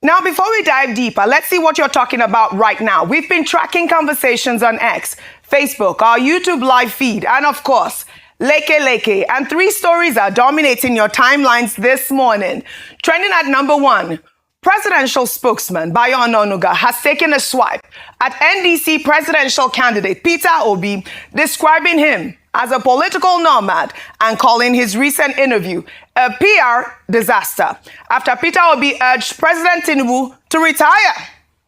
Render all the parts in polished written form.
Now, before we dive deeper, let's see what you're talking about right now. We've been tracking conversations on X, Facebook, our YouTube live feed, and of course, Leke. And 3 stories are dominating your timelines this morning. Trending at number 1, presidential spokesman Bayo Onanuga has taken a swipe at NDC presidential candidate Peter Obi, describing him as a political nomad and calling his recent interview a PR disaster after Peter Obi urged President Tinubu to retire.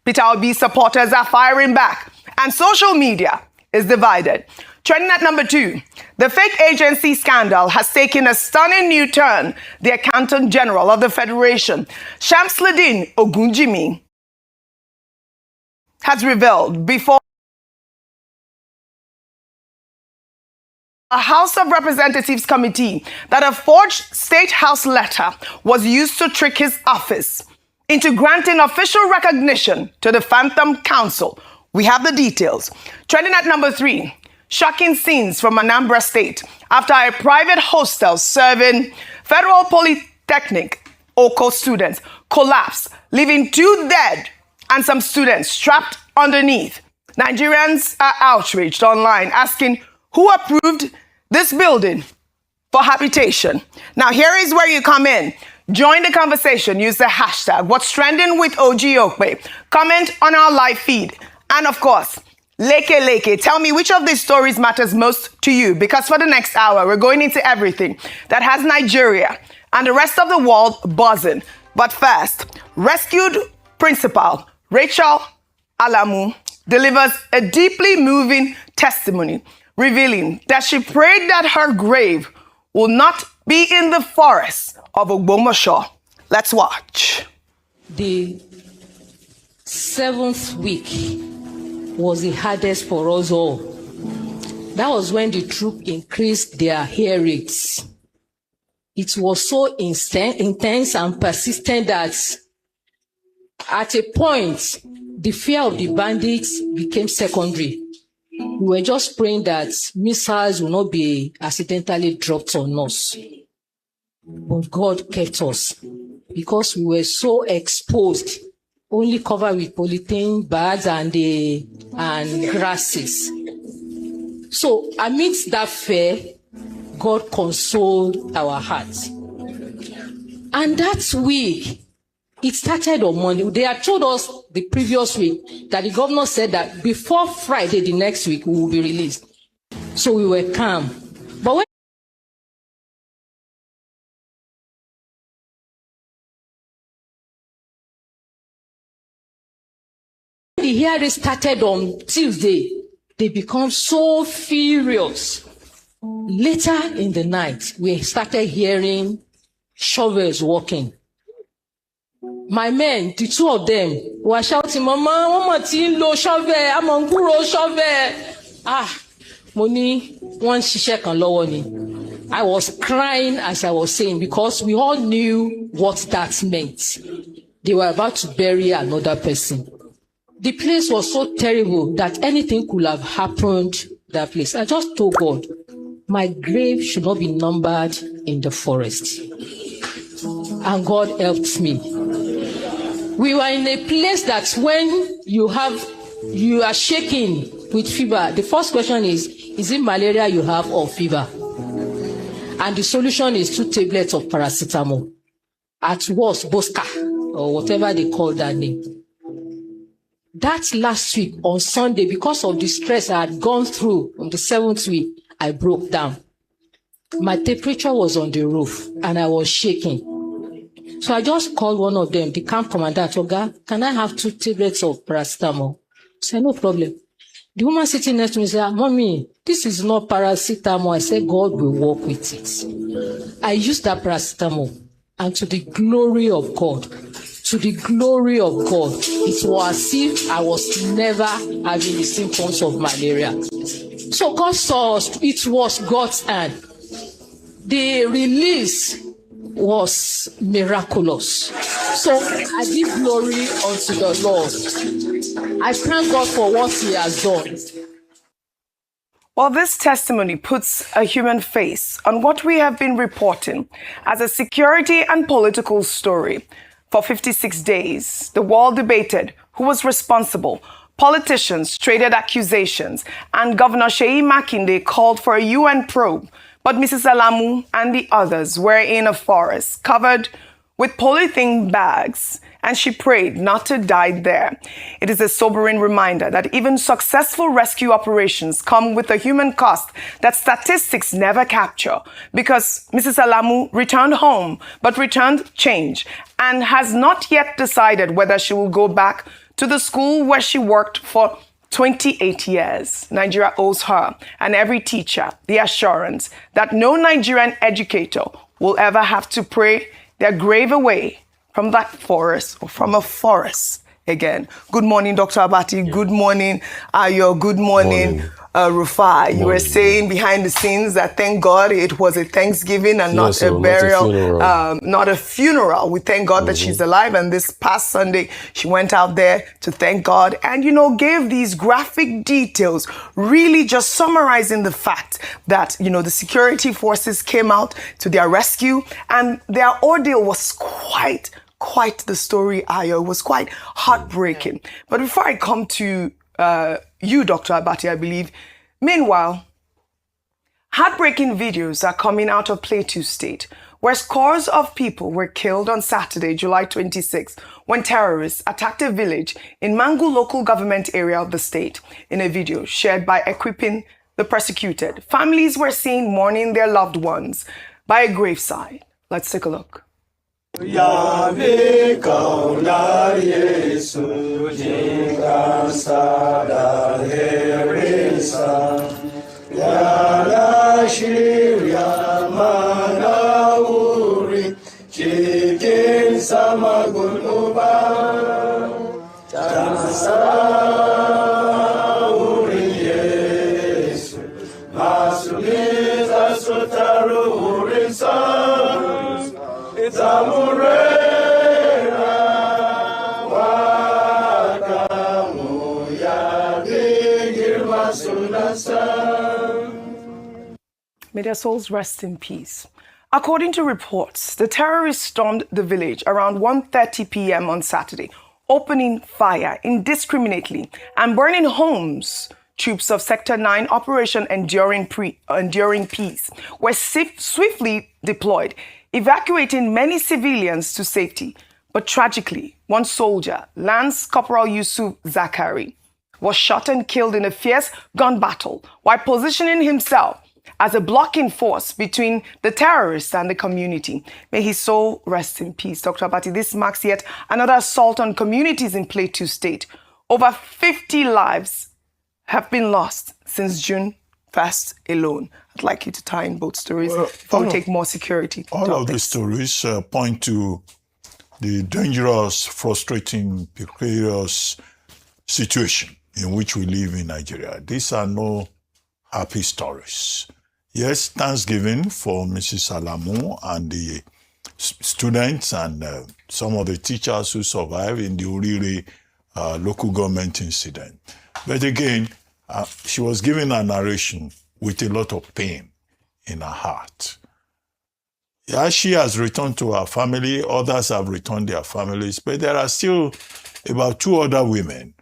Peter Obi's supporters are firing back and social media is divided. Trending at number 2, the fake agency scandal has taken a stunning new turn. The Accountant General of the Federation, Shamsluddin Ogunjimi, has revealed before a House of Representatives committee that a forged State House letter was used to trick his office into granting official recognition to the Phantom Council. We have the details. Trending at number 3, shocking scenes from Anambra State after a private hostel serving Federal Polytechnic Oko students collapsed, leaving 2 dead and some students trapped underneath. Nigerians are outraged online, asking who approved this building for habitation. Now, here is where you come in. Join the conversation. Use the hashtag What's Trending with OG Okwe. Comment on our live feed. And of course, Leke. Tell me which of these stories matters most to you, because for the next hour, we're going into everything that has Nigeria and the rest of the world buzzing. But first, rescued principal Rachel Alamu delivers a deeply moving testimony, revealing that she prayed that her grave will not be in the forest of Ogbomoso. Let's watch. The 7th week was the hardest for us all. That was when the troop increased their hair rates. It was so intense and persistent that at a point, the fear of the bandits became secondary. We were just praying that missiles will not be accidentally dropped on us. But God kept us because we were so exposed, only covered with polythene bags and grasses. So amidst that fear, God consoled our hearts. And that week, it started on Monday. They had told us the previous week that the governor said that before Friday the next week, we will be released. So we were calm. But when the hearing started on Tuesday, they become so furious. Later in the night, we started hearing shovels walking. My men, the 2 of them, were shouting, Mama, shovel, I'm on guru shovel. Money, one shisha kan lowo ni. I was crying as I was saying, because we all knew what that meant. They were about to bury another person. The place was so terrible that anything could have happened to that place. I just told God, my grave should not be numbered in the forest. And God helped me. We were in a place that when you are shaking with fever, the first question is it malaria you have or fever? And the solution is 2 tablets of paracetamol. At worst, Bosca, or whatever they call that name. That last week on Sunday, because of the stress I had gone through on the 7th week, I broke down. My temperature was on the roof and I was shaking. So I just called one of them, the camp commandant, Oga, can I have 2 tablets of paracetamol? I said, no problem. The woman sitting next to me said, Mommy, this is not paracetamol. I said, God will work with it. I used that paracetamol, and to the glory of God, it was as if I was never having the symptoms of malaria. So God saw us, it was God's hand. The release was miraculous. So I give glory unto the Lord. I thank God for what He has done. Well, this testimony puts a human face on what we have been reporting as a security and political story. For 56 days, the world debated who was responsible. Politicians traded accusations, and Governor Seyi Makinde called for a UN probe. But Mrs. Alamu and the others were in a forest covered with polythene bags, and she prayed not to die there. It is a sobering reminder that even successful rescue operations come with a human cost that statistics never capture, because Mrs. Alamu returned home, but returned changed, and has not yet decided whether she will go back to the school where she worked for 28 years. Nigeria owes her and every teacher the assurance that no Nigerian educator will ever have to pray their grave away from that forest or from a forest again. Good morning, Dr. Abati. Yeah. Good morning, Ayo. Good morning, Rufai. You were saying behind the scenes that thank God it was a Thanksgiving and not a burial, not a funeral. We thank God that she's alive. And this past Sunday, she went out there to thank God and, gave these graphic details, really just summarizing the fact that, the security forces came out to their rescue, and their ordeal was quite the story, Ayo. It was quite heartbreaking. But before I come to you, Dr. Abati, I believe, meanwhile, heartbreaking videos are coming out of Plateau State, where scores of people were killed on Saturday, July 26, when terrorists attacked a village in Mangu local government area of the state. In a video shared by Equipping the Persecuted, families were seen mourning their loved ones by a graveside. Let's take a look. Yavi kaula Yesu jinga sada herisa Yala shirya mana uri chikin sama gunuba Chansa uri Yesu Masuliza sutaru uri sa May their souls rest in peace. According to reports, the terrorists stormed the village around 1:30 p.m. on Saturday, opening fire indiscriminately and burning homes. Troops of Sector 9 Operation Enduring Peace were swiftly deployed, evacuating many civilians to safety. But tragically, one soldier, Lance Corporal Yusuf Zakari, was shot and killed in a fierce gun battle while positioning himself as a blocking force between the terrorists and the community. May his soul rest in peace. Dr. Abati, this marks yet another assault on communities in Plateau State. Over 50 lives have been lost since June 1st alone. I'd like you to tie in both stories before we take more security All topics. of these stories point to the dangerous, frustrating, precarious situation in which we live in Nigeria. These are no happy stories. Yes, Thanksgiving for Mrs. Alamu and the students and some of the teachers who survived in the Uriri local government incident. But again, she was giving a narration with a lot of pain in her heart. As she has returned to her family, others have returned their families, but there are still about 2 other women.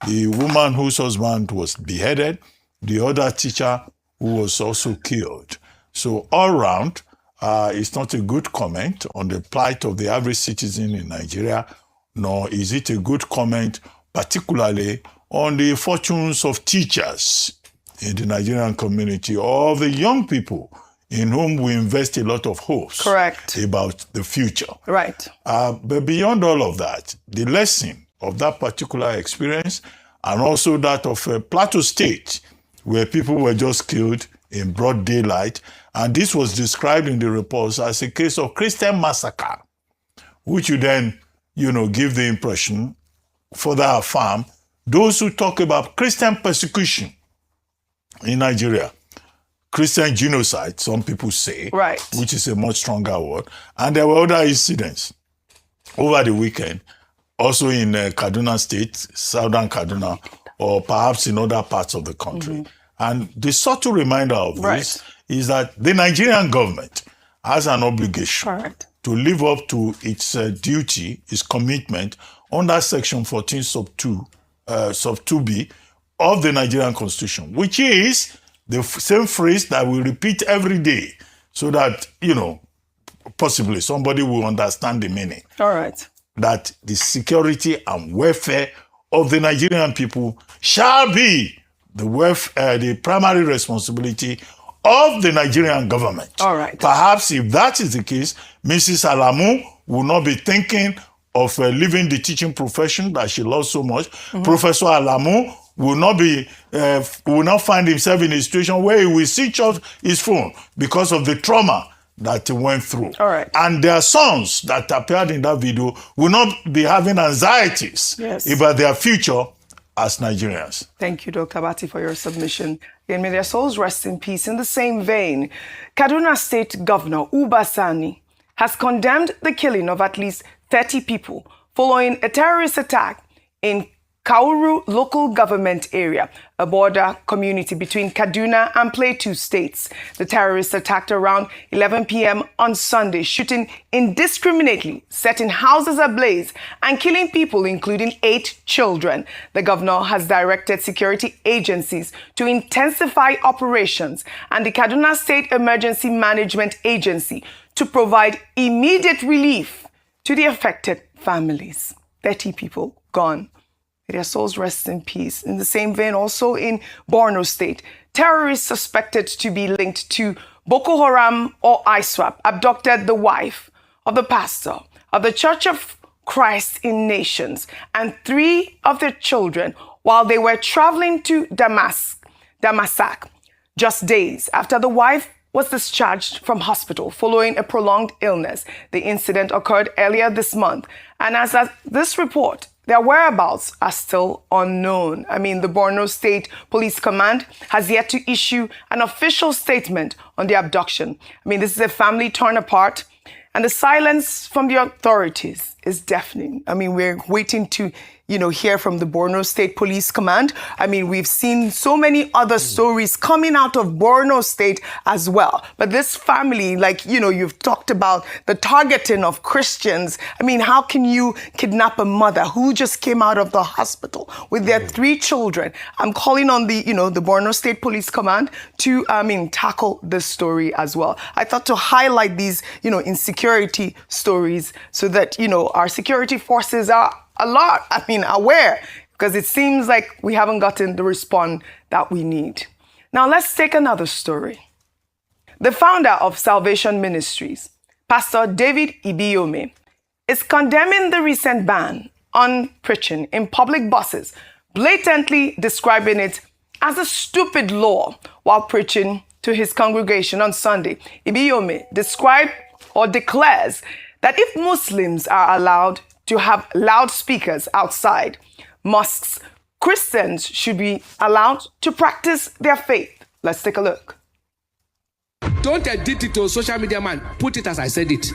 The woman whose husband was beheaded, the other teacher who was also killed. So all round, it's not a good comment on the plight of the average citizen in Nigeria, nor is it a good comment particularly on the fortunes of teachers in the Nigerian community, or of the young people in whom we invest a lot of hopes about the future. Right. But beyond all of that, the lesson of that particular experience, and also that of Plateau State, where people were just killed in broad daylight, and this was described in the reports as a case of Christian massacre, which you then, give the impression, further affirm, those who talk about Christian persecution in Nigeria, Christian genocide, some people say, right, which is a much stronger word. And there were other incidents over the weekend, also in Kaduna State, southern Kaduna, or perhaps in other parts of the country. Mm-hmm. And the subtle reminder of this is that the Nigerian government has an obligation to live up to its duty, its commitment under Section 14 sub 2b of the Nigerian Constitution, which is the same phrase that we repeat every day so that, possibly somebody will understand the meaning. All right. That the security and welfare of the Nigerian people shall be the primary responsibility of the Nigerian government. All right. Perhaps if that is the case, Mrs. Alamu will not be thinking of leaving the teaching profession that she loves so much. Mm-hmm. Professor Alamu will not find himself in a situation where he will switch off his phone because of the trauma that he went through. All right. And their sons that appeared in that video will not be having anxieties about their future as Nigerians. Thank you, Dr. Abati, for your submission. And may their souls rest in peace. In the same vein, Kaduna State Governor Obasanjo has condemned the killing of at least 30 people following a terrorist attack in Kauru local government area, a border community between Kaduna and Plateau states. The terrorists attacked around 11 p.m. on Sunday, shooting indiscriminately, setting houses ablaze and killing people, including 8 children. The governor has directed security agencies to intensify operations and the Kaduna State Emergency Management Agency to provide immediate relief to the affected families. 30 people gone. May their souls rest in peace. In the same vein, also in Borno State, terrorists suspected to be linked to Boko Haram or ISWAP abducted the wife of the pastor of the Church of Christ in Nations and 3 of their children while they were traveling to Damasak, just days after the wife was discharged from hospital following a prolonged illness. The incident occurred earlier this month, and as of this report, their whereabouts are still unknown. The Borno State Police Command has yet to issue an official statement on the abduction. This is a family torn apart, and the silence from the authorities is deafening. We're waiting to, hear from the Borno State Police Command. We've seen so many other stories coming out of Borno State as well. But this family, you've talked about the targeting of Christians. How can you kidnap a mother who just came out of the hospital with their 3 children? I'm calling on the Borno State Police Command to, tackle this story as well. I thought to highlight these, insecurity stories so that, our security forces are aware, because it seems like we haven't gotten the response that we need. Now, let's take another story. The founder of Salvation Ministries, Pastor David Ibiyeomie, is condemning the recent ban on preaching in public buses, blatantly describing it as a stupid law while preaching to his congregation on Sunday. Ibiyeomie declares that if Muslims are allowed to have loudspeakers outside mosques, Christians should be allowed to practice their faith. Let's take a look. Don't edit it to a social media man. Put it as I said it.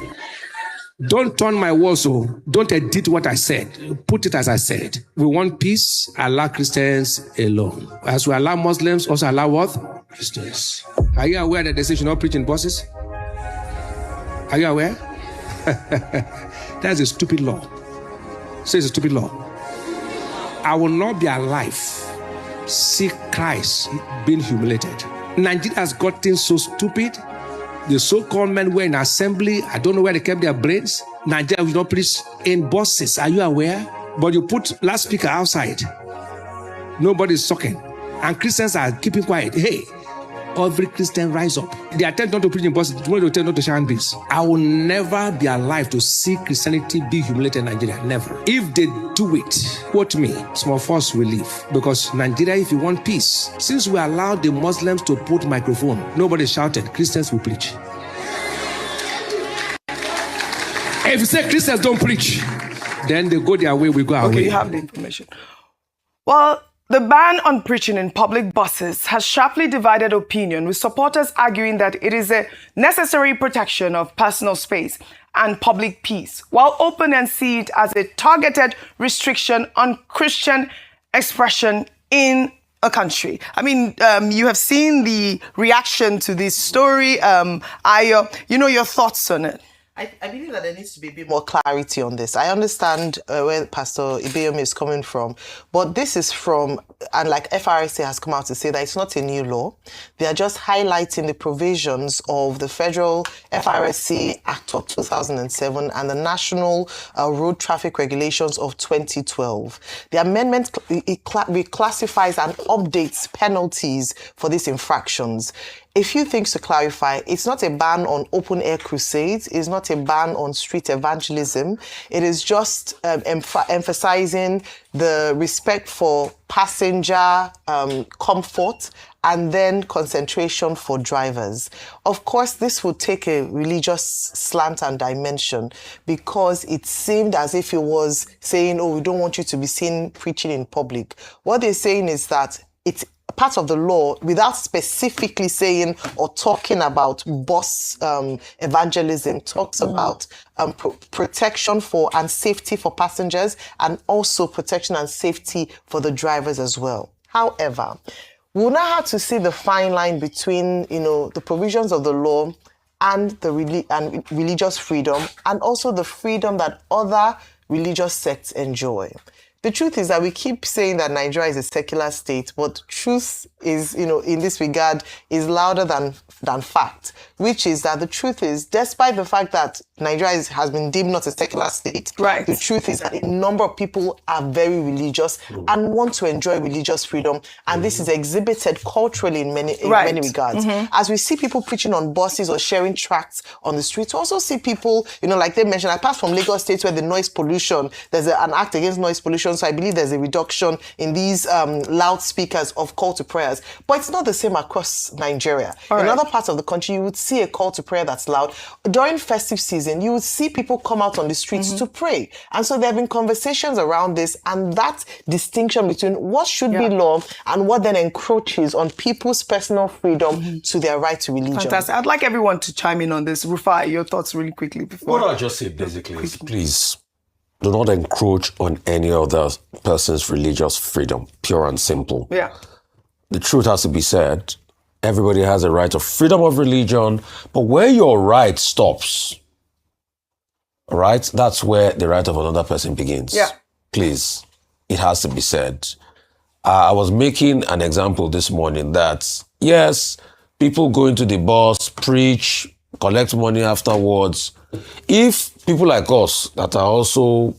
Don't turn my words, so don't edit what I said. Put it as I said. We want peace. Allow Christians alone. As we allow Muslims, also allow what? Christians. Are you aware that they say you should not preach in buses? Are you aware? That's a stupid law. Say it's a stupid law. I will not be alive see Christ being humiliated. Nigeria has gotten so stupid. The so-called men were in assembly. I don't know where they kept their brains. Nigeria will not preach in buses. Are you aware? But you put loudspeaker outside. Nobody's talking. And Christians are keeping quiet. Hey, every Christian rise up. They attempt not to preach in buses. Tomorrow they attempt not to share hands. I will never be alive to see Christianity be humiliated in Nigeria. Never. If they do it, quote me, small force will leave. Because Nigeria, if you want peace, since we allowed the Muslims to put microphone, nobody shouted, Christians will preach. If you say Christians don't preach, then they go their way, we go our way. Okay, you have the information. Well, the ban on preaching in public buses has sharply divided opinion, with supporters arguing that it is a necessary protection of personal space and public peace, while opponents see it as a targeted restriction on Christian expression in a country. I mean, you have seen the reaction to this story. Your thoughts on it? I believe that there needs to be a bit more clarity on this. I understand where Pastor Ibeyome is coming from, but this is from, and like FRSA has come out to say that it's not a new law. They are just highlighting the provisions of the Federal FRSA Act of 2007 and the National Road Traffic Regulations of 2012. The amendment reclassifies and updates penalties for these infractions. A few things to clarify. It's not a ban on open-air crusades. It's not a ban on street evangelism. It is just emphasizing the respect for passenger comfort and then concentration for drivers. Of course, this would take a religious slant and dimension because it seemed as if it was saying, oh, we don't want you to be seen preaching in public. What they're saying is that it's part of the law without specifically saying or talking about bus evangelism, talks about protection for and safety for passengers and also protection and safety for the drivers as well. However, we'll now have to see the fine line between, the provisions of the law and the religious freedom and also the freedom that other religious sects enjoy. The truth is that we keep saying that Nigeria is a secular state, but truth is, in this regard, is louder than fact, which is that the truth is, despite the fact that Nigeria has been deemed not a secular state, right, the truth is that a number of people are very religious and want to enjoy religious freedom, and this is exhibited culturally in many regards. As we see people preaching on buses or sharing tracts on the streets, we also see people, like they mentioned, apart from Lagos State where the noise pollution, there's an act against noise pollution, so I believe there's a reduction in these loudspeakers of call to prayers. But it's not the same across Nigeria. In other parts of the country, you would see a call to prayer that's loud. During festive season, you would see people come out on the streets to pray. And so there have been conversations around this, and that distinction between what should be law and what then encroaches on people's personal freedom to their right to religion. Fantastic. I'd like everyone to chime in on this. Rufai, your thoughts really quickly before. What I'll just say basically is, please, do not encroach on any other person's religious freedom, pure and simple. Yeah. The truth has to be said. Everybody has a right of freedom of religion, but where your right stops, right, that's where the right of another person begins. Yeah. Please, it has to be said. I was making an example this morning that, yes, people go into the bus, preach, collect money afterwards. If people like us that are also,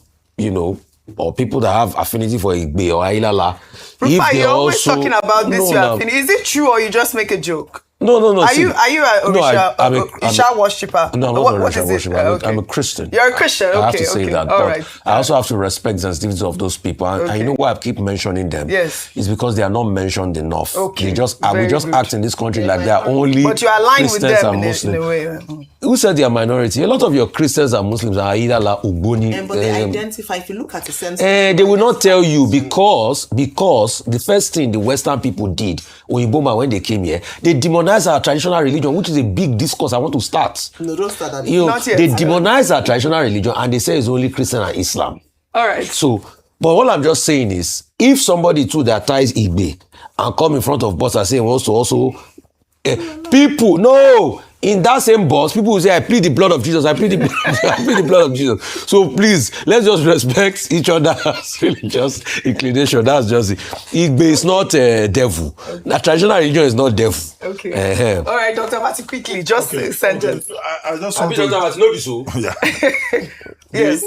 or people that have affinity for Igbe or Ailala, Rufai, you're always talking about this. Is it true or you just make a joke? No. Are you an Orisha worshipper? No, I'm not an Orisha worshipper. I'm a Christian. You're a Christian, okay. I have to say that. All but right. I also have to respect the sensitivities of those people. And you know why I keep mentioning them? Yes. It's because they are not mentioned enough. Okay. We just act in this country like they are only But you align Christians with them and Muslims. in a way. Who said they are minority? A lot of your Christians and Muslims are either Ugboni. But they identify, if you look at the sense... they will not tell you because the first thing the Western people did, Oyinboma, when they came here, they demonized our traditional religion, which is a big discourse I want to start. No, don't start that. Not yet. They demonize our traditional religion and they say it's only Christian and Islam. All right. So, but what I'm just saying is, if somebody too that ties Igbe and come in front of boss and say he wants to also... people, no! In that same box, people will say, I plead the blood of Jesus, I plead the blood of Jesus. So please, let's just respect each other's religious inclination. That's just it. Igbe is not devil. The traditional religion is not devil. Okay. All right, Dr. Mati, quickly, just a sentence. I just want to... Yeah. Yes.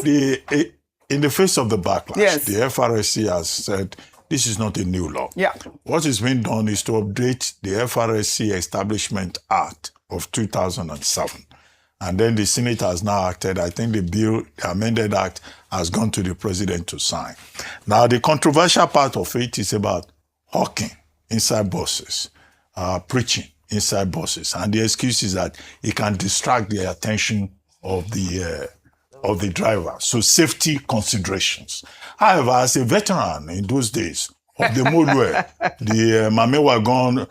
In the face of the backlash, the FRSC has said, this is not a new law. Yeah. What is being done is to update the FRSC Establishment Act of 2007. And then the Senate has now acted. I think the amended act has gone to the president to sign. Now, the controversial part of it is about hawking inside buses, preaching inside buses. And the excuse is that it can distract the attention of the driver. So safety considerations. However, as a veteran in those days of the Modware, the Mame Wagon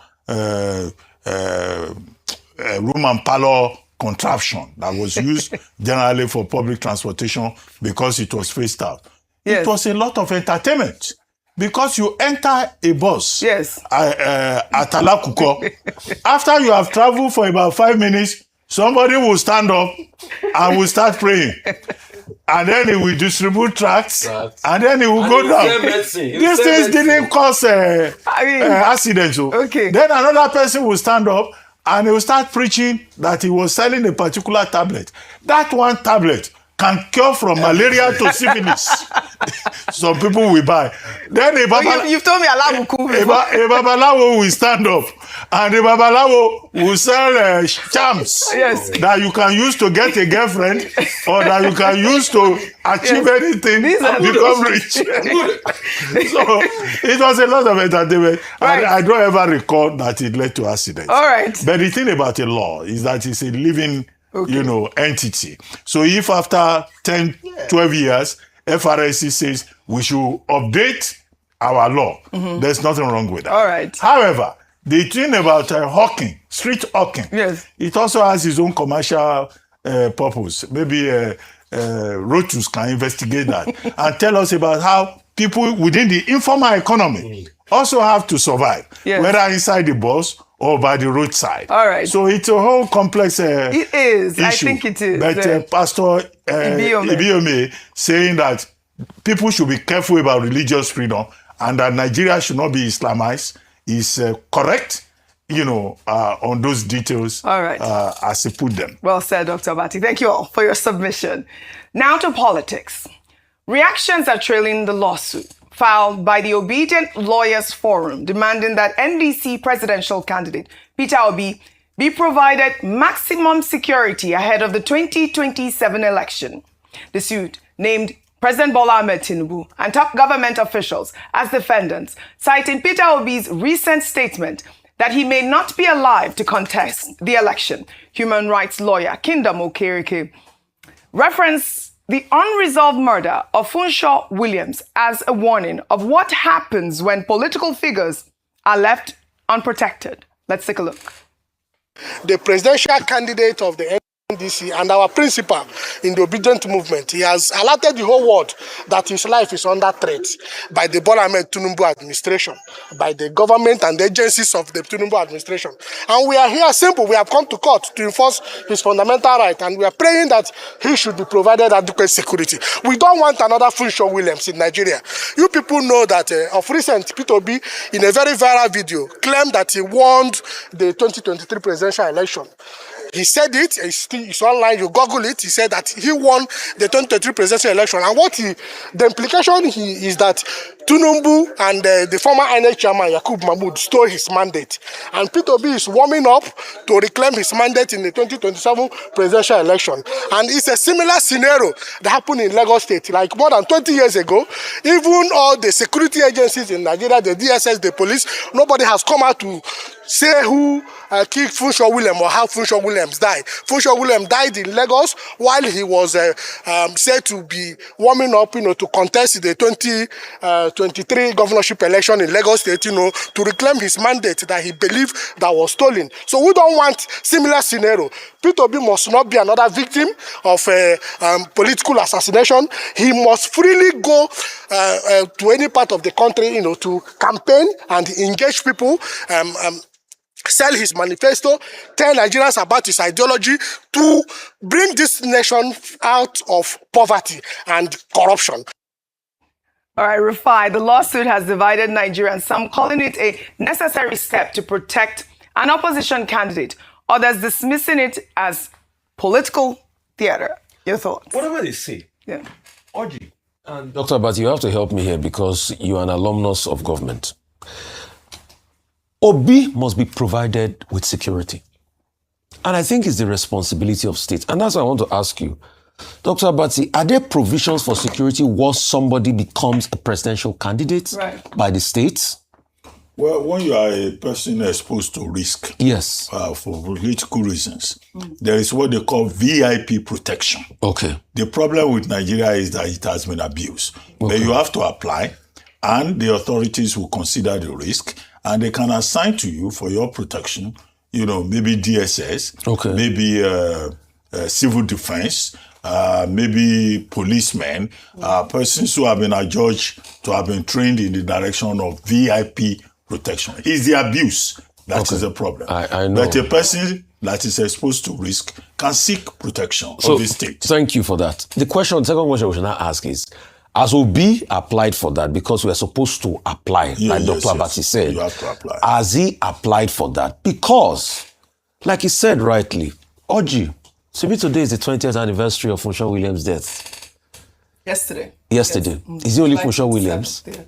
room and parlor contraption that was used generally for public transportation because it was phased out. Yes. It was a lot of entertainment because you enter a bus at Alakuko. After you have traveled for about 5 minutes, somebody will stand up and will start praying. And then he will distribute tracts, and then he will go down. These things didn't cause accidents. Okay. Then another person will stand up and he will start preaching that he was selling a particular tablet. That one tablet can cure from malaria to syphilis. Some people will buy. Then you've told me Allah will cool a babalawo will stand up, and the babalawo will sell charms that you can use to get a girlfriend, or that you can use to achieve anything and become rich. So it was a lot of entertainment. Right. I don't ever recall that it led to accidents. All right. But the thing about a law is that it's a living entity. So if after 10, 12 years, FRSC says we should update our law, there's nothing wrong with that. All right. However, the thing about hawking, street hawking, it also has its own commercial purpose. Maybe Rotus can investigate that and tell us about how people within the informal economy also have to survive, whether inside the bus or by the roadside. All right. So it's a whole complex it is. issue. I think it is. But Pastor Ibiome saying that people should be careful about religious freedom and that Nigeria should not be Islamized is correct, on those details. All right. As he put them. Well said, Dr. Abati. Thank you all for your submission. Now to politics. Reactions are trailing the lawsuit filed by the Obedient Lawyers Forum, demanding that NDC presidential candidate Peter Obi be provided maximum security ahead of the 2027 election. The suit named President Bola Ahmed Tinubu and top government officials as defendants, citing Peter Obi's recent statement that he may not be alive to contest the election. Human rights lawyer Kingdom Okereke referenced the unresolved murder of Funsho Williams as a warning of what happens when political figures are left unprotected. Let's take a look. The presidential candidate of the NDC and our principal in the obedient movement, he has alerted the whole world that his life is under threat by the Bola Ahmed Tinubu administration, by the government and the agencies of the Tinubu administration. And we are here simple. We have come to court to enforce his fundamental right, and we are praying that he should be provided adequate security. We don't want another Funsho Williams in Nigeria. You people know that of recent, Peter Obi, in a very viral video, claimed that he won the 2023 presidential election. He said it, it's online, you Google it, he said that he won the 2023 presidential election. And the implication is that Tinubu and the former INEC chairman, Yakub Mahmoud, stole his mandate. And Peter Obi is warming up to reclaim his mandate in the 2027 presidential election. And it's a similar scenario that happened in Lagos State. Like more than 20 years ago, even all the security agencies in Nigeria, the DSS, the police, nobody has come out to say who killed Funsho Williams or how Funsho Williams died. Funsho Williams died in Lagos while he was said to be warming up, to contest the 2023 governorship election in Lagos State, to reclaim his mandate that he believed that was stolen. So we don't want similar scenario. Peter Obi must not be another victim of political assassination. He must freely go to any part of the country, to campaign and engage people, sell his manifesto, tell Nigerians about his ideology to bring this nation out of poverty and corruption. All right, Rufai, the lawsuit has divided Nigerians, some calling it a necessary step to protect an opposition candidate, others dismissing it as political theater. Your thoughts? Whatever they say. Yeah. Oji. And Dr. Abati, you have to help me here because you are an alumnus of government. Obi must be provided with security. And I think it's the responsibility of states. And that's what I want to ask you. Dr. Abati, are there provisions for security once somebody becomes a presidential candidate by the states? Well, when you are a person exposed to risk, yes, for political reasons, there is what they call VIP protection. Okay. The problem with Nigeria is that it has been abused. But you have to apply, and the authorities will consider the risk, and they can assign to you for your protection, maybe DSS, maybe civil defense, maybe policemen, persons who have been adjudged to have been trained in the direction of VIP protection. It's the abuse that is the problem. I know. But a person that is exposed to risk can seek protection So, of the state. thank you for that. The second question we should now ask is, has Obi applied for that? Because we are supposed to apply, like Dr. Abati said. You have to apply. Has he applied for that? Because, like he said rightly, Oji, maybe today is the 20th anniversary of Funsho Williams' death. Yesterday. Yesterday. Yes. Is it only Like Funsho Williams? 7th, yeah.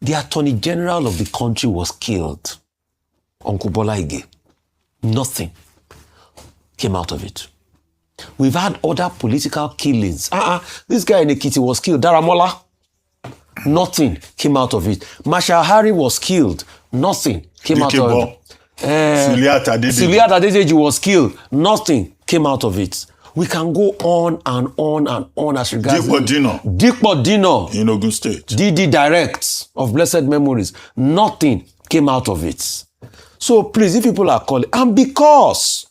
The Attorney General of the country was killed. Uncle Bola Ige. Nothing came out of it. We've had other political killings. This guy in Ekiti was killed. Daramola. Nothing came out of it. Marshal Harry was killed. Nothing came out of it. Suliat Adedeji was killed. Nothing came out of it. We can go on and on and on as regards Dikpo Dino in Ogun State. DD Direct of blessed memories. Nothing came out of it. So please, if people are calling, and because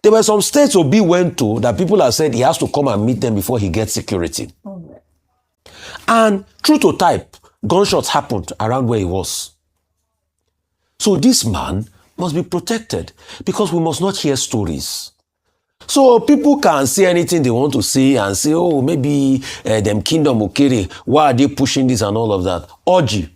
there were some states Obi went to that people have said he has to come and meet them before he gets security. And true to type, gunshots happened around where he was. So this man must be protected because we must not hear stories. So people can say anything they want to say and say, oh, maybe them kingdom Okere, why are they pushing this and all of that? Oji,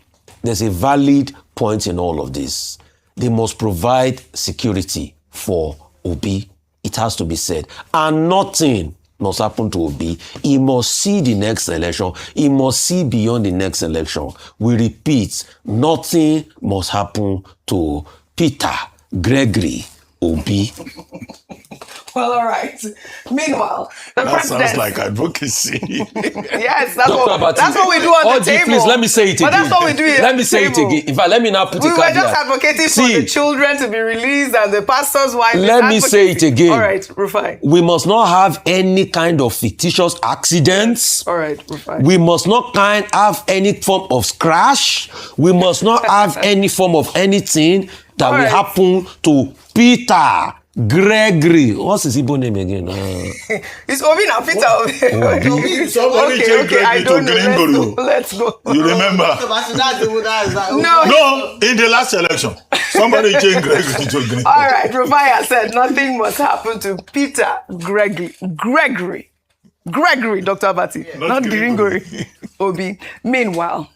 there's a valid point in all of this. They must provide security for Obi. It has to be said. And nothing must happen to Obi. He must see the next election. He must see beyond the next election. We repeat, nothing must happen to Peter Gregory Obi. Well, all right. Meanwhile, the That president... sounds like advocacy. Yes, that's what we do on the table. Please, let me say it again. But that's what we do here. Let me say it again. In fact, let me now put We a were caveat. just advocating for the children to be released and the pastor's wife. Let me say it again. All right, Rufai. We must not have any kind of fictitious accidents. All right, Rufai. We must not have any form of crash. We must not have any form of anything that will happen to Peter Gregory. What's his Igbo name again? It's Obi now, Peter Obi. Somebody change Gregory to Gringoro. Let's go. You remember? No, in the last election, somebody changed Gregory to Gringoro. All right, Rufai said nothing must happen to Peter Gregory, Dr. Abati, not Gringori. Obi. Meanwhile,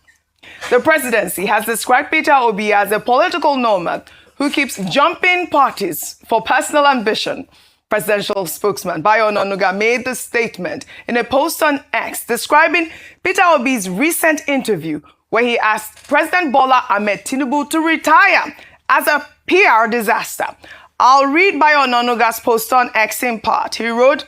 the presidency has described Peter Obi as a political nomad who keeps jumping parties for personal ambition. Presidential spokesman Bayo Onanuga made the statement in a post on X describing Peter Obi's recent interview where he asked President Bola Ahmed Tinubu to retire as a PR disaster. I'll read Bayo Onanuga's post on X in part. He wrote,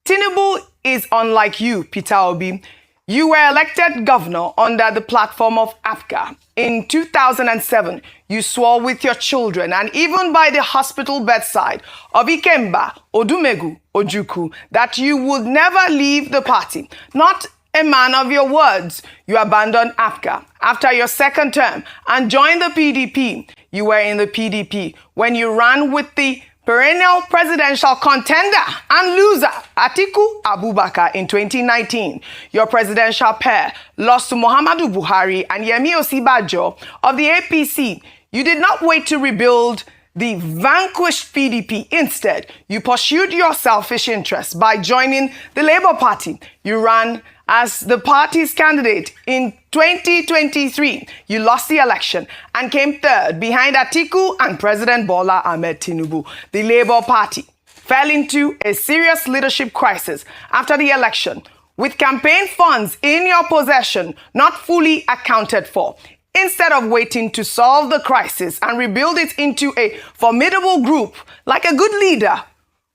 Tinubu is unlike you, Peter Obi. You were elected governor under the platform of APGA. In 2007, you swore with your children and even by the hospital bedside of Ikemba, Odumegu, Ojukwu, that you would never leave the party. Not a man of your words. You abandoned APGA after your second term and joined the PDP. You were in the PDP when you ran with the perennial presidential contender and loser, Atiku Abubakar, in 2019. Your presidential pair lost to Muhammadu Buhari and Yemi Osibajo of the APC. You did not wait to rebuild the vanquished PDP. Instead, you pursued your selfish interests by joining the Labour Party. You ran as the party's candidate in 2023. You lost the election and came third behind Atiku and President Bola Ahmed Tinubu. The Labour Party fell into a serious leadership crisis after the election, with campaign funds in your possession not fully accounted for. Instead of waiting to solve the crisis and rebuild it into a formidable group like a good leader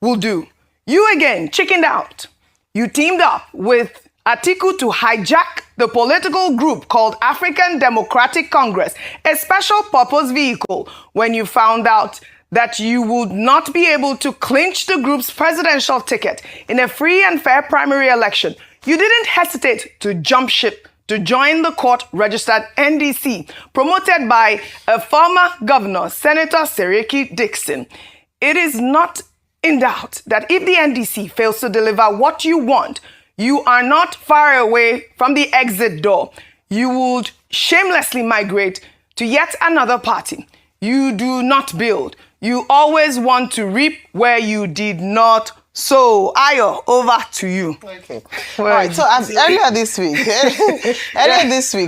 will do, you again chickened out. You teamed up with Atiku to hijack the political group called African Democratic Congress, a special purpose vehicle, when you found out that you would not be able to clinch the group's presidential ticket in a free and fair primary election. You didn't hesitate to jump ship to join the court-registered NDC, promoted by a former governor, Senator Seriki Dixon. It is not in doubt that if the NDC fails to deliver what you want, you are not far away from the exit door. You would shamelessly migrate to yet another party. You do not build. You always want to reap where you did not sow. Ayo, over to you. Okay. All right. So earlier this week,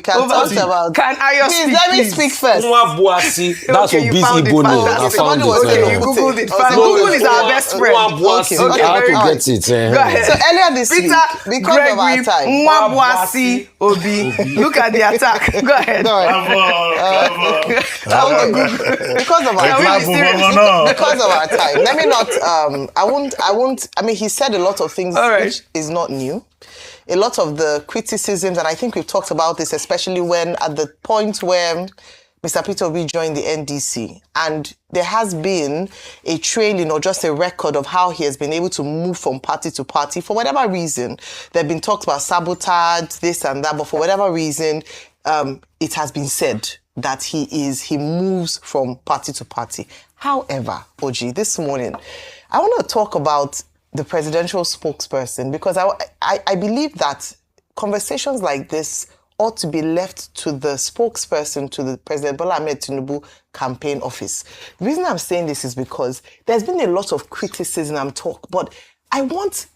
I talked about. Can Ayo please, speak? let me speak first. That's Okay, Obi's you found it. Igbo name. I Fantastic. found it. Okay, you Googled it. Google is our best friend. I have to get it. Go ahead. So earlier this Peter, week, because of our time. Nwabuasi Obi. Look at the attack. Go ahead. Because of our time. Let me not. I mean, he said a lot of things which is not new. A lot of the criticisms, and I think we've talked about this, especially when at the point where Mr. Peter Obi joined the NDC, and there has been a trailing or just a record of how he has been able to move from party to party. For whatever reason, there have been talks about sabotage, this and that, but for whatever reason, it has been said that he moves from party to party. However, Oji, this morning, I want to talk about the presidential spokesperson, because I believe that conversations like this ought to be left to the spokesperson to the President Bola Ahmed Tinubu campaign office. The reason I'm saying this is because there's been a lot of criticism and talk, but I want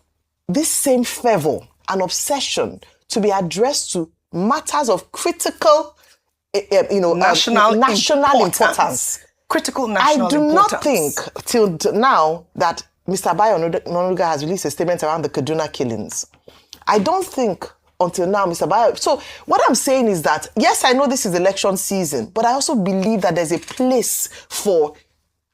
this same fervor and obsession to be addressed to matters of critical, national importance. Critical national importance. I do not think till now that Mr. Bayo Onanuga has released a statement around the Kaduna killings. I don't think until now, Mr. Bayo. So what I'm saying is that, yes, I know this is election season, but I also believe that there's a place for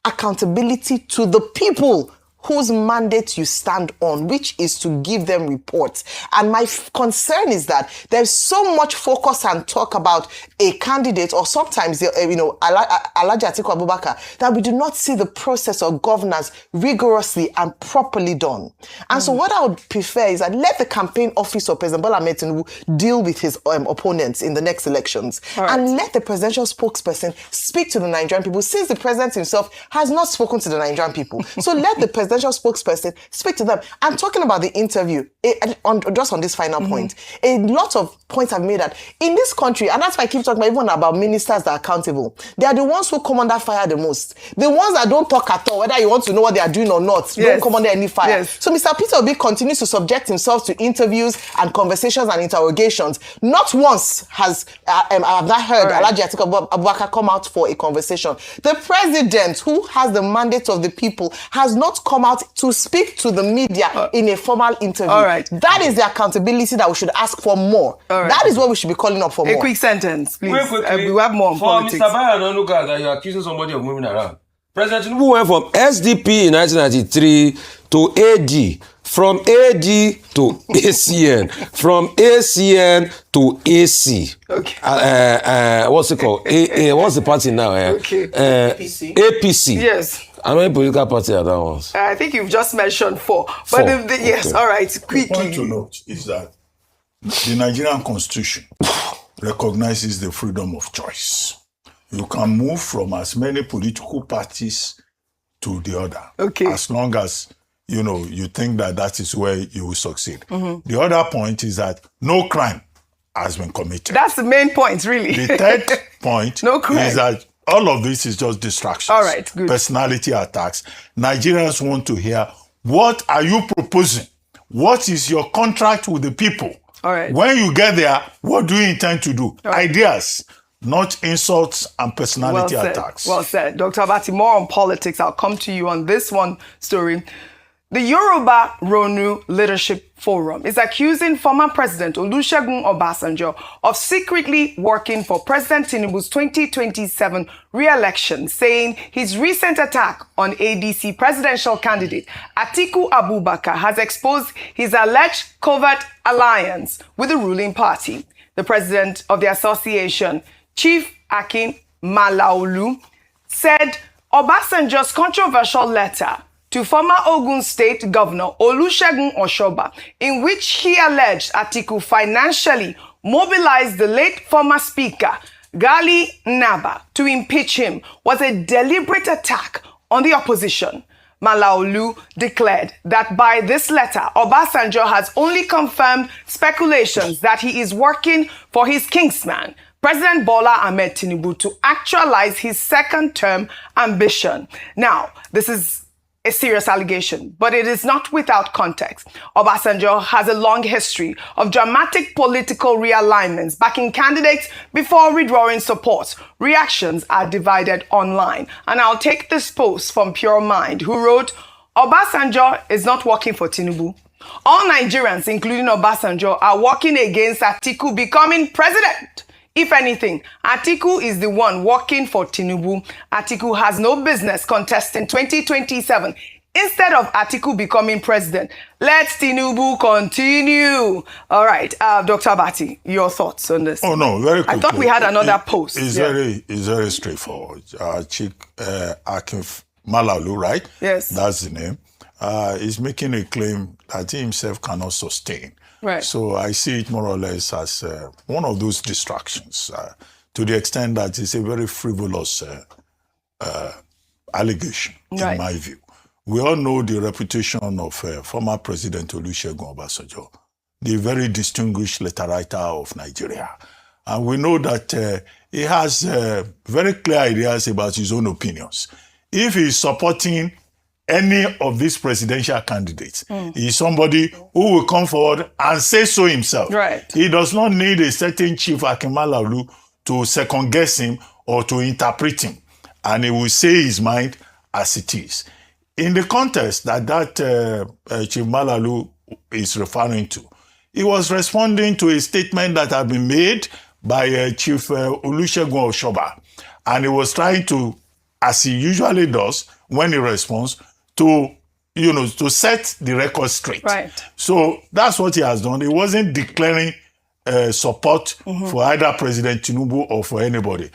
accountability to the people whose mandate you stand on, which is to give them reports. And my concern is that there's so much focus and talk about a candidate, or sometimes, Alhaji Atiku Abubakar, that we do not see the process of governance rigorously and properly done. And so what I would prefer is that let the campaign office of President Bola Ahmed Tinubu deal with his opponents in the next elections. And let the presidential spokesperson speak to the Nigerian people, since the president himself has not spoken to the Nigerian people. So let the presidential spokesperson speak to them. I'm talking about the interview, just on this final point. A lot of points have made that in this country, and that's why I keep talking even about ministers that are accountable. They are the ones who come under fire the most. The ones that don't talk at all, whether you want to know what they are doing or not, don't come under any fire. So Mr. Peter Obi continues to subject himself to interviews and conversations and interrogations. Not once has I have not heard Alhaji Atiku Abubakar come out for a conversation. The president, who has the mandate of the people, has not come out to speak to the media in a formal interview. That is the accountability that we should ask for more. That is what we should be calling up for more. A quick sentence, please. Quickly, we have more on politics. For Mr. Bayo Onanuga, that you're accusing somebody of moving around. President Tinubu went from SDP in 1993 to AD, from AD to ACN, from ACN to AC. What's it called? What's the party now? APC. Yes. How many political parties are that ones? I think you've just mentioned 4. But yes, all right, quickly. The point to note is that the Nigerian Constitution recognizes the freedom of choice. You can move from as many political parties to the other, as long as you think that is where you will succeed. The other point is that no crime has been committed. That's the main point, really. The third point is that all of this is just distractions. All right, good. Personality attacks. Nigerians want to hear, what are you proposing? What is your contract with the people? All right. When you get there, what do you intend to do? Ideas, not insults and personality attacks. Well said. Dr. Abati, more on politics. I'll come to you on this one story. The Yoruba Ronu Leadership Forum is accusing former President Olusegun Obasanjo of secretly working for President Tinubu's 2027 re-election, saying his recent attack on ADC presidential candidate Atiku Abubakar has exposed his alleged covert alliance with the ruling party. The president of the association, Chief Akin Malaolu, said Obasanjo's controversial letter to former Ogun State Governor Olusegun Oshoba, in which he alleged Atiku financially mobilized the late former Speaker, Gali Naba, to impeach him, was a deliberate attack on the opposition. Malaolu declared that by this letter, Obasanjo has only confirmed speculations that he is working for his kingsman, President Bola Ahmed Tinubu to actualize his second-term ambition. Now, this is a serious allegation, but it is not without context. Obasanjo has a long history of dramatic political realignments, backing candidates before withdrawing support. Reactions are divided online. And I'll take this post from Pure Mind, who wrote, Obasanjo is not working for Tinubu. All Nigerians, including Obasanjo, are working against Atiku becoming president. If anything, Atiku is the one working for Tinubu. Atiku has no business contesting 2027. Instead of Atiku becoming president, let Tinubu continue. All right, Dr. Abati, your thoughts on this? Oh, no, very quickly. I thought we had another post. It's very straightforward. Chief Akif Malalu, right? Yes. That's the name. Is making a claim that he himself cannot sustain. Right. So I see it more or less as one of those distractions, to the extent that it's a very frivolous allegation, in my view. We all know the reputation of former President Olusegun Obasanjo, the very distinguished letter writer of Nigeria. And we know that he has very clear ideas about his own opinions. If he's supporting any of these presidential candidates, he is somebody who will come forward and say so himself. Right. He does not need a certain Chief Akimalalu to second guess him or to interpret him. And he will say his mind as it is. In the context that Chief Malalu is referring to, he was responding to a statement that had been made by Chief Olusegun Oshoba. And he was trying to, as he usually does when he responds, to set the record straight. Right. So that's what he has done. He wasn't declaring support for either President Tinubu or for anybody.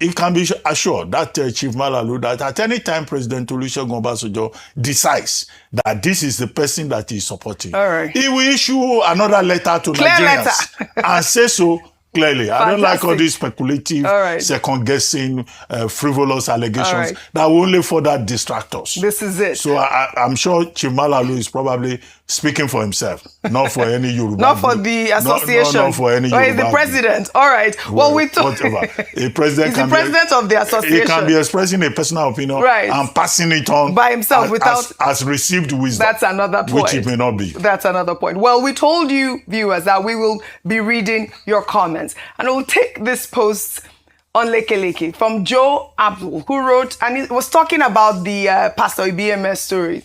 It can be assured that Chief Malalu, that at any time President Olusegun Obasanjo decides that this is the person that he's supporting, he will issue another letter to Nigerians and say so clearly. I don't like all these speculative, second-guessing, frivolous allegations that will only further distract us. This is it. So I'm sure Chief Malalu is probably speaking for himself, not for any Yoruba. Not for the association. Not for any Yoruba. He's the president. All right. Well, we talk. Whatever. A president He's the president of the association. He can be expressing a personal opinion and passing it on by himself as received wisdom. That's another point. Which it may not be. That's another point. Well, we told you, viewers, that we will be reading your comments. And we'll take this post on Leke Leke from Joe Abdul, who wrote, and he was talking about the Pastor IBMS story.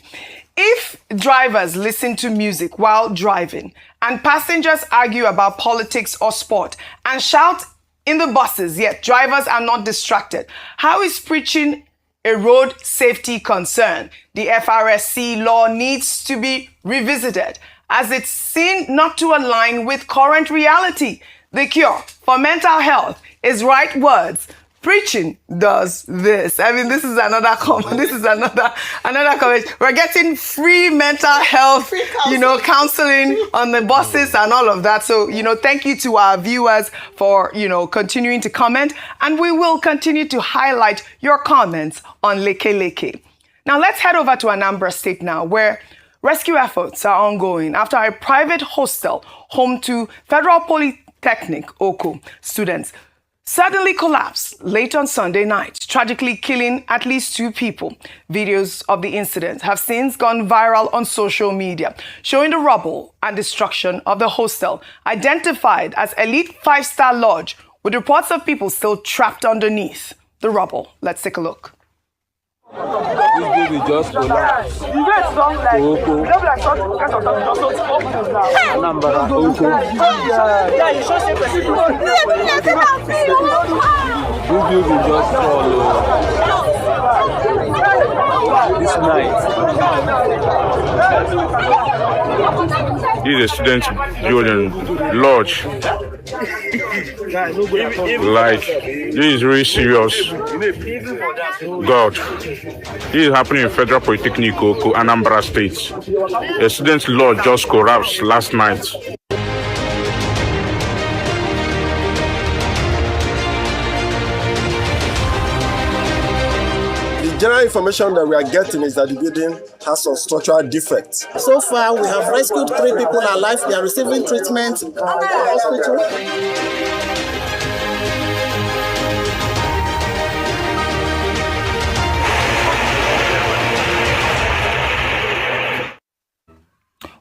If drivers listen to music while driving and passengers argue about politics or sport and shout in the buses, yet drivers are not distracted, how is preaching a road safety concern? The FRSC law needs to be revisited as it's seen not to align with current reality. The cure for mental health is right words. Preaching does this. I mean, this is another comment. This is another comment. We're getting free mental health, counseling on the buses and all of that. So, thank you to our viewers for, continuing to comment. And we will continue to highlight your comments on Leke Leke. Now, let's head over to Anambra State now, where rescue efforts are ongoing after a private hostel home to Federal Polytechnic, Oko, students suddenly collapsed late on Sunday night, tragically killing at least 2 people. Videos of the incident have since gone viral on social media, showing the rubble and destruction of the hostel, identified as Elite 5-star Lodge, with reports of people still trapped underneath the rubble. Let's take a look. This baby just collapsed. Anambra, This baby just fall this night. This is a student building lodge. Like, this is really serious. God. This is happening in Federal Polytechnic, Anambra State. A student lodge just collapsed last night. General information that we are getting is that the building has some structural defects. So far, we have rescued 3 people alive. They are receiving treatment at the hospital.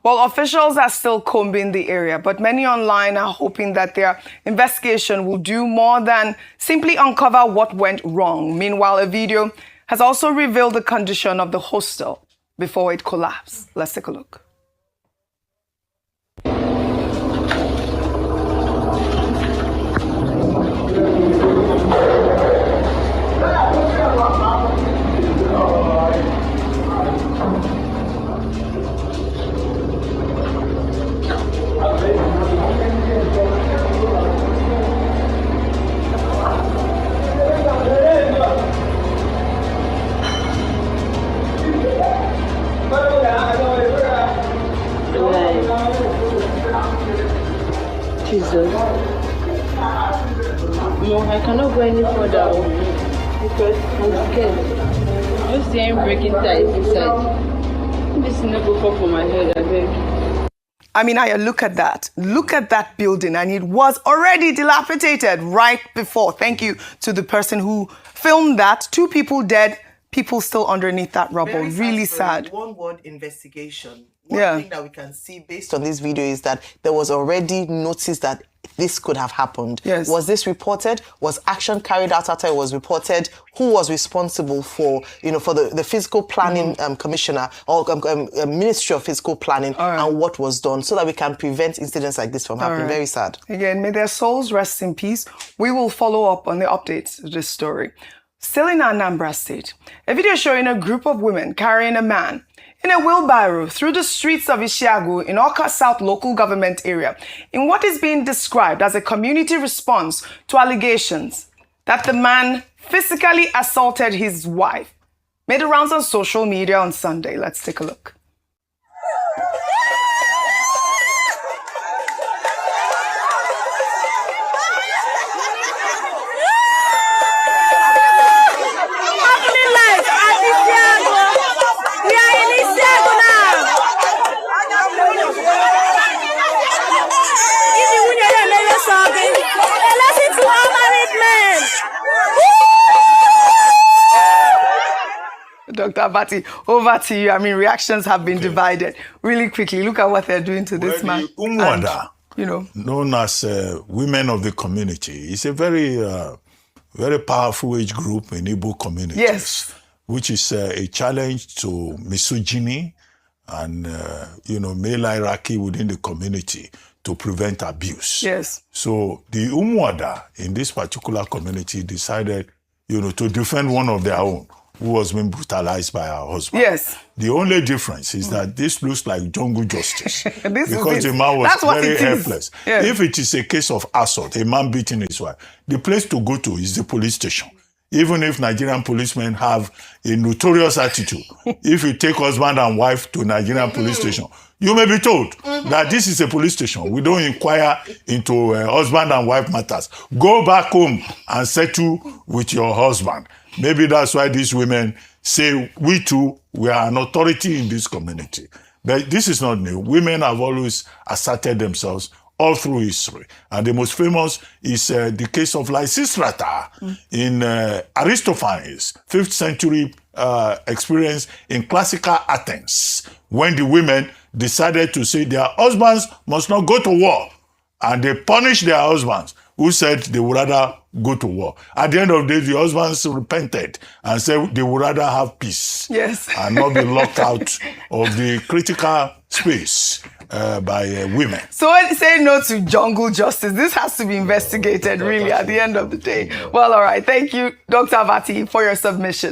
Well, officials are still combing the area, but many online are hoping that their investigation will do more than simply uncover what went wrong. Meanwhile, a video has also revealed the condition of the hostel before it collapsed. Let's take a look. Jesus. No, I cannot go any further because I'm scared. Just hearing breaking ties inside. This never fall from my head, I beg. I mean, Aya, look at that. Look at that building, and it was already dilapidated right before. Thank you to the person who filmed that. 2 people dead, people still underneath that rubble. Very really sad. One word investigation. One thing that we can see based on this video is that there was already notice that this could have happened. Yes. Was this reported? Was action carried out after it was reported? Who was responsible for, for the physical planning commissioner or Ministry of Physical Planning, and what was done so that we can prevent incidents like this from happening? Very sad. Again, may their souls rest in peace. We will follow up on the updates to this story. Still in Anambra State, a video showing a group of women carrying a man in a wheelbarrow through the streets of Ishiagu in Awka South local government area in what is being described as a community response to allegations that the man physically assaulted his wife made the rounds on social media on Sunday. Let's take a look. Dr. Abati, over to you. I mean, reactions have been divided. Really quickly, look at what they're doing to this man. Umwada, and, known as women of the community, is a very, very powerful age group in Igbo communities. Yes. Which is a challenge to misogyny and, male hierarchy within the community to prevent abuse. Yes. So the Umwada in this particular community decided, to defend one of their own who was being brutalized by her husband. Yes. The only difference is that this looks like jungle justice because the man was very helpless. Yeah. If it is a case of assault, a man beating his wife, the place to go to is the police station. Even if Nigerian policemen have a notorious attitude, if you take husband and wife to Nigerian police station, you may be told that this is a police station. We don't inquire into husband and wife matters. Go back home and settle with your husband. Maybe that's why these women say, we too, we are an authority in this community. But this is not new. Women have always asserted themselves all through history. And the most famous is the case of Lysistrata in Aristophanes' 5th century experience in classical Athens, when the women decided to say their husbands must not go to war. And they punished their husbands who said they would rather go to war. At the end of the day, the husbands repented and said they would rather have peace. Yes. And not be locked out of the critical space by women. So when say no to jungle justice, this has to be investigated really at the end of the day. Well, all right. Thank you, Dr. Abati, for your submission.